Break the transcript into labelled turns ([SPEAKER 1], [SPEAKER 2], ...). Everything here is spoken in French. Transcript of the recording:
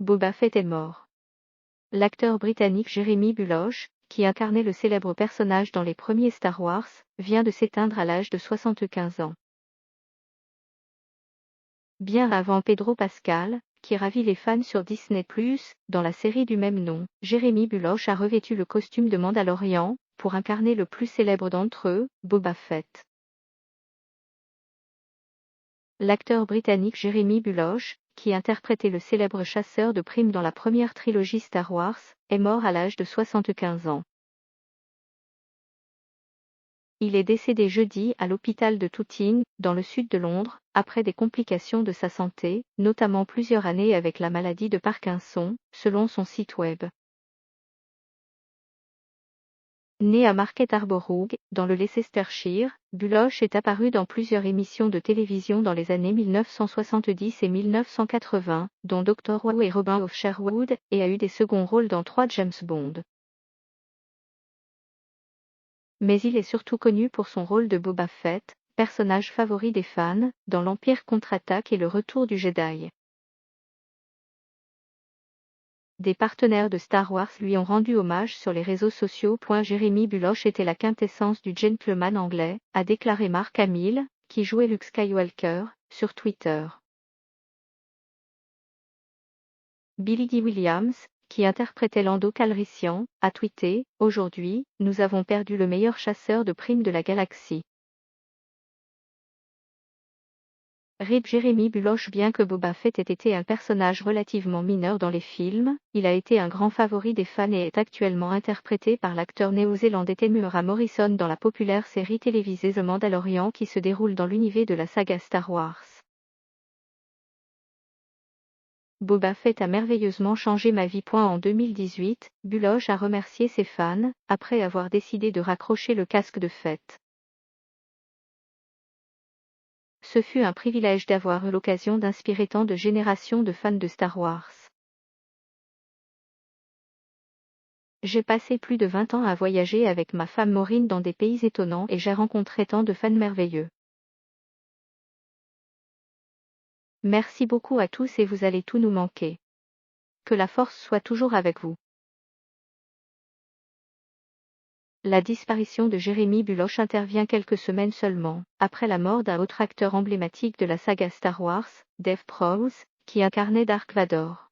[SPEAKER 1] Boba Fett est mort. L'acteur britannique Jeremy Bulloch, qui incarnait le célèbre personnage dans les premiers Star Wars, vient de s'éteindre à l'âge de 75 ans. Bien avant Pedro Pascal, qui ravit les fans sur Disney+, dans la série du même nom, Jeremy Bulloch a revêtu le costume de Mandalorian, pour incarner le plus célèbre d'entre eux, Boba Fett. L'acteur britannique Jeremy Bulloch, qui interprétait le célèbre chasseur de primes dans la première trilogie Star Wars, est mort à l'âge de 75 ans. Il est décédé jeudi à l'hôpital de Tooting, dans le sud de Londres, après des complications de sa santé, notamment plusieurs années avec la maladie de Parkinson, selon son site web. Né à Market Harborough, dans le Leicestershire, Bulloch est apparu dans plusieurs émissions de télévision dans les années 1970 et 1980, dont Doctor Who et Robin of Sherwood, et a eu des seconds rôles dans 3 James Bond. Mais il est surtout connu pour son rôle de Boba Fett, personnage favori des fans, dans l'Empire contre-attaque et le Retour du Jedi. Des partenaires de Star Wars lui ont rendu hommage sur les réseaux sociaux. Jeremy Bulloch était la quintessence du gentleman anglais, a déclaré Mark Hamill, qui jouait Luke Skywalker, sur Twitter. Billy Dee Williams, qui interprétait Lando Calrissian, a tweeté « Aujourd'hui, nous avons perdu le meilleur chasseur de primes de la galaxie. RIP Jeremy Bulloch. Bien que Boba Fett ait été un personnage relativement mineur dans les films, il a été un grand favori des fans et est actuellement interprété par l'acteur néo-zélandais Temuera Morrison dans la populaire série télévisée The Mandalorian qui se déroule dans l'univers de la saga Star Wars. Boba Fett a merveilleusement changé ma vie. En 2018, Bulloch a remercié ses fans, après avoir décidé de raccrocher le casque de Fett. Ce fut un privilège d'avoir eu l'occasion d'inspirer tant de générations de fans de Star Wars. J'ai passé plus de 20 ans à voyager avec ma femme Maureen dans des pays étonnants et j'ai rencontré tant de fans merveilleux. Merci beaucoup à tous et vous allez tout nous manquer. Que la force soit toujours avec vous. La disparition de Jeremy Bulloch intervient quelques semaines seulement, après la mort d'un autre acteur emblématique de la saga Star Wars, Dave Prowse, qui incarnait Dark Vador.